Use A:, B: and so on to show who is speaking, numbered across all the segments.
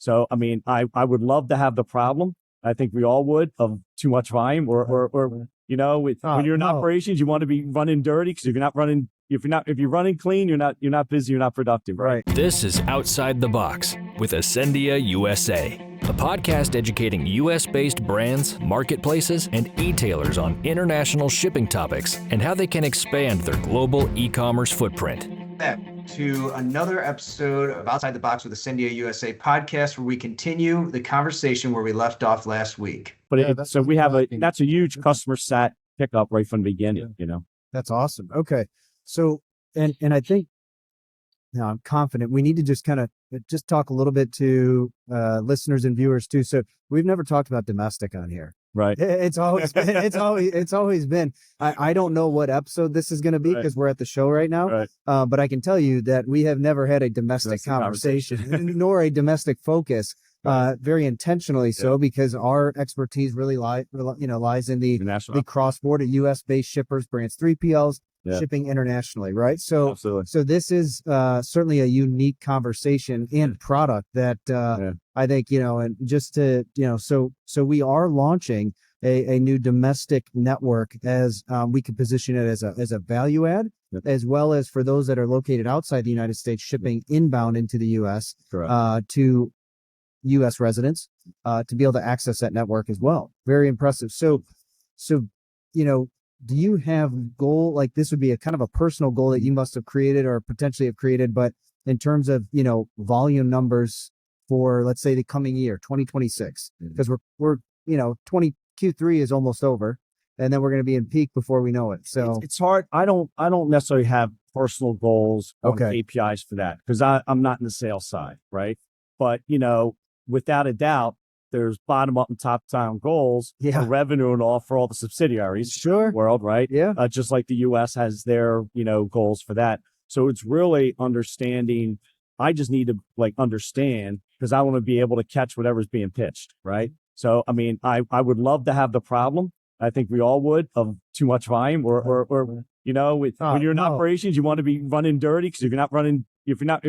A: So, I mean, I would love to have the problem. I think we all would, of too much volume or when you're in operations, you want to be running dirty, because if you're running clean, you're not busy, you're not productive. Right.
B: This is Outside the Box with Asendia USA, a podcast educating US-based brands, marketplaces, and e-tailers on international shipping topics and how they can expand their global e-commerce footprint.
C: To another episode of Outside the Box with Asendia USA podcast, where we continue the conversation where we left off last week.
A: But that's a huge customer sat pickup right from the beginning.
D: That's awesome. Okay, so and I think now I'm confident we need to just kind of just talk a little bit to listeners and viewers too. So we've never talked about domestic on here.
A: Right.
D: It's always been. I don't know what episode this is going to be because we're at the show right now.
A: Right.
D: But I can tell you that we have never had a domestic conversation nor a domestic focus. Very intentionally so, because our expertise really lies in the cross-border U.S.-based shippers, brands, 3PLs, shipping internationally, right? So,
A: absolutely.
D: So this is certainly a unique conversation and product that I think, and just to, so we are launching a new domestic network as we could position it as a value add, as well as for those that are located outside the United States, shipping inbound into the U.S. To U.S. residents to be able to access that network as well. Very impressive. So do you have goal, like this would be a kind of a personal goal that you must have created or potentially have created, but in terms of, volume numbers for, let's say, the coming year, 2026, because we're Q3 is almost over, and then we're going to be in peak before we know it. So
A: it's hard. I don't necessarily have personal goals or KPIs for that, because I'm not in the sales side. Right. But, without a doubt, there's bottom up and top down goals for revenue and all for all the subsidiaries world, right? Yeah. Just like the US has their, goals for that. So it's really understanding. I just need to understand, because I want to be able to catch whatever's being pitched. Right. So, I mean, I would love to have the problem. I think we all would, of too much volume or when you're in operations, you want to be running dirty, because if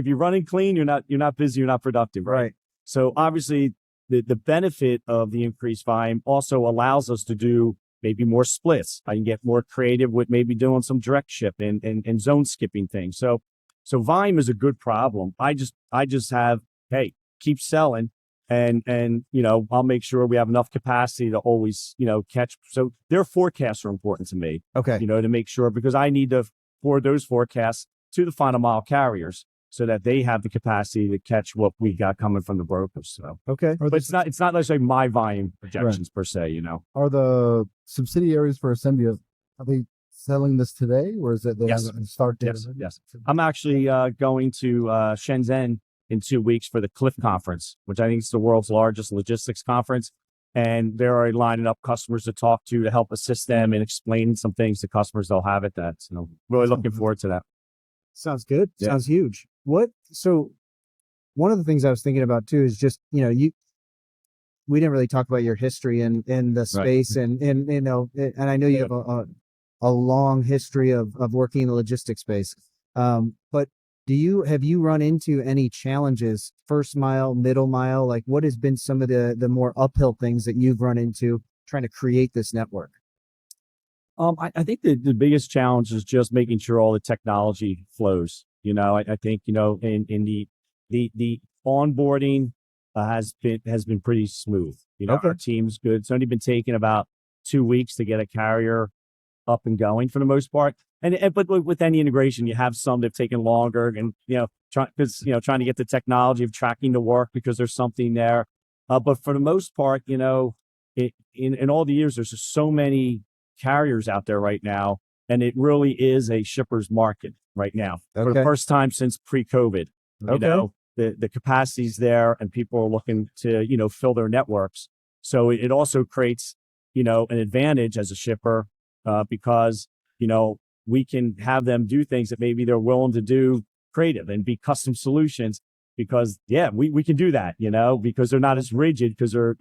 A: you're running clean, you're not busy, you're not productive. Right. So obviously, the benefit of the increased volume also allows us to do maybe more splits. I can get more creative with maybe doing some direct ship and zone skipping things. So volume is a good problem. I just have, hey, keep selling, and I'll make sure we have enough capacity to always, catch. So their forecasts are important to me. Okay. To make sure, because I need to forward those forecasts to the final mile carriers, so that they have the capacity to catch what we got coming from the brokers. So but it's not necessarily my volume projections per se.
E: Are the subsidiaries for Asendia, are they selling this today, or is it they have a start date?
A: Yes. I'm actually going to Shenzhen in 2 weeks for the Cliff Conference, which I think is the world's largest logistics conference. And they're already lining up customers to talk to help assist them and explain some things to customers they'll have at that. So really looking forward to that.
D: Sounds good. Yeah. Sounds huge. So one of the things I was thinking about too is just, we didn't really talk about your history in the space and I know you have a long history of working in the logistics space. But have you run into any challenges, first mile, middle mile? Like, what has been some of the more uphill things that you've run into trying to create this network?
A: I think the biggest challenge is just making sure all the technology flows. I think, in the onboarding has been pretty smooth. Our team's good. It's only been taking about 2 weeks to get a carrier up and going for the most part. But with any integration, you have some that have taken longer, and, trying to get the technology of tracking the work because there's something there. But for the most part, in all the years, there's just so many carriers out there right now, and it really is a shipper's market right now for the first time since pre-COVID. The capacity's there, and people are looking to fill their networks. So it also creates an advantage as a shipper because we can have them do things that maybe they're willing to do creative and be custom solutions, because we can do that because they're not as rigid, because they're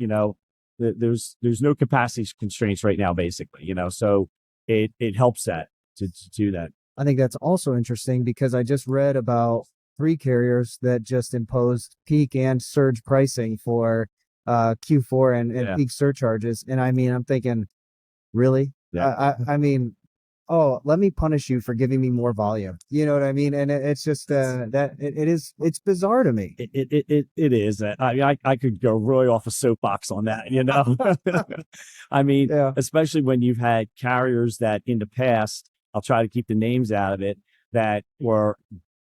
A: there's no capacity constraints right now, basically, so it helps that to do that.
D: I think that's also interesting, because I just read about three carriers that just imposed peak and surge pricing for Q4 and peak surcharges. And I mean, I'm thinking, really?
A: Yeah.
D: I mean, oh, let me punish you for giving me more volume. You know what I mean? And it's just it's bizarre to me.
A: It is. I mean, I could go really off a soapbox on that, you know. I mean, especially when you've had carriers that in the past, I'll try to keep the names out of it, that were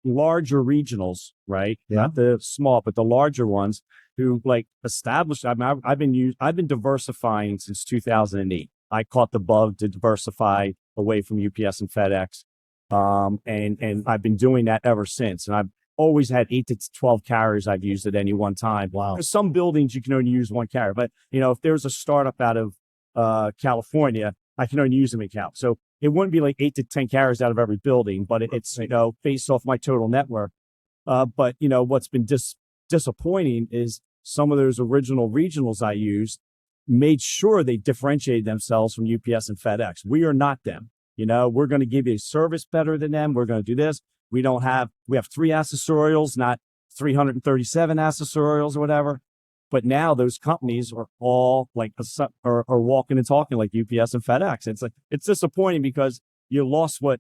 A: larger regionals, right?
D: Yeah.
A: Not the small, but the larger ones who like established. I mean, I've been diversifying since 2008. I caught the bug to diversify away from UPS and FedEx. And I've been doing that ever since. And I've always had 8 to 12 carriers I've used at any one time.
D: Wow.
A: There's some buildings you can only use one carrier, but you know, if there's a startup out of California, I can only use them in Cal. So it wouldn't be like 8 to 10 carriers out of every building, but it's, you know, based off my total network. But you know, what's been disappointing is some of those original regionals I used made sure they differentiated themselves from UPS and FedEx. We are not them. You know, we're going to give you a service better than them. We're going to do this. We have 3 accessorials, not 337 accessorials or whatever. But now those companies are all like, are walking and talking like UPS and FedEx. It's like, it's disappointing because you lost why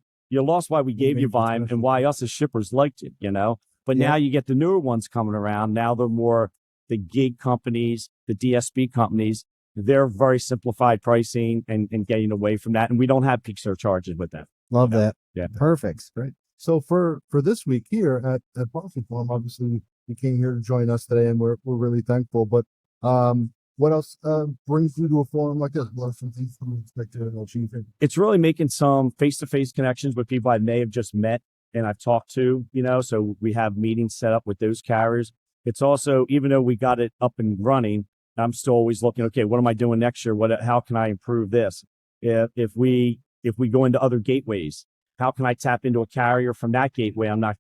A: we gave you volume and why us as shippers liked it, you know? But now you get the newer ones coming around. Now they're more the gig companies, the DSP companies. They're very simplified pricing and getting away from that. And we don't have peak surcharges with them.
D: Love that.
A: Yeah.
D: Perfect.
E: Great. So for this week here at Postal Forum, obviously you came here to join us today, and we're really thankful. But what else brings you to a forum like this? What are some things you expect to achieve?
A: It's really making some face-to-face connections with people I may have just met and I've talked to, you know, so we have meetings set up with those carriers. It's also, even though we got it up and running, I'm still always looking, okay, what am I doing next year? How can I improve this? If we go into other gateways, how can I tap into a carrier from that gateway? So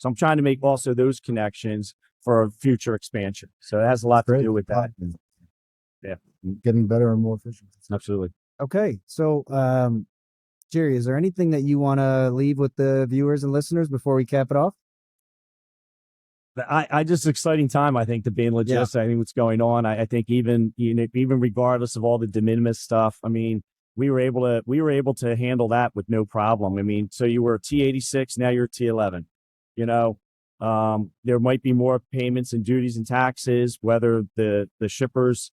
A: I'm trying to make also those connections for future expansion. So it has a lot to do with that. Yeah.
E: Getting better and more efficient.
A: Absolutely.
D: Okay. So, Gerry, is there anything that you want to leave with the viewers and listeners before we cap it off?
A: I just exciting time, I think, to be in logistics. I think what's going on. I think even regardless of all the de minimis stuff, I mean, we were able to handle that with no problem. I mean, so you were a T86, now you're a T11. You know, there might be more payments and duties and taxes, whether the shippers,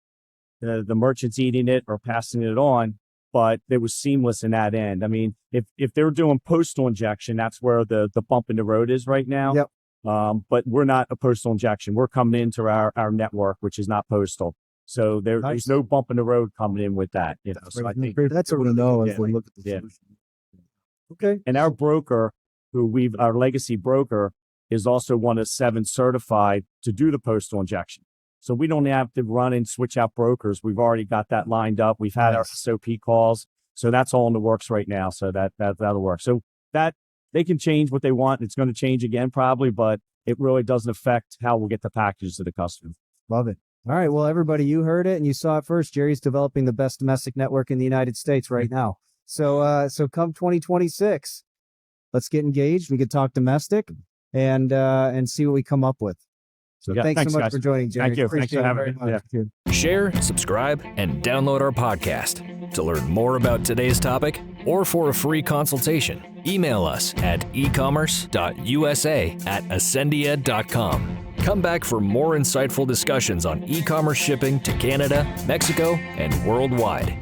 A: the merchants eating it or passing it on, but it was seamless in that end. I mean, if they're doing postal injection, that's where the bump in the road is right now.
D: Yep.
A: But we're not a postal injection. We're coming into our network, which is not postal. So there's no bump in the road coming in with that. You know, so I think
E: that's what we know as we look at the solution.
D: Okay.
A: And our broker, our legacy broker, is also one of 7 certified to do the postal injection. So we don't have to run and switch out brokers. We've already got that lined up. We've had our SOP calls. So that's all in the works right now. So that'll work. So that they can change what they want. It's going to change again probably, but it really doesn't affect how we'll get the packages to the customer.
D: Love it. All right. Well, everybody, you heard it and you saw it first. Gerry's developing the best domestic network in the United States right now. So come 2026, let's get engaged. We could talk domestic and see what we come up with. So thanks so much guys. For joining, Gerry.
A: Thank you. Thanks for having me.
B: Yeah. Share, subscribe, and download our podcast. To learn more about today's topic or for a free consultation, email us at ecommerce.usa@asendia.com. Come back for more insightful discussions on e-commerce shipping to Canada, Mexico, and worldwide.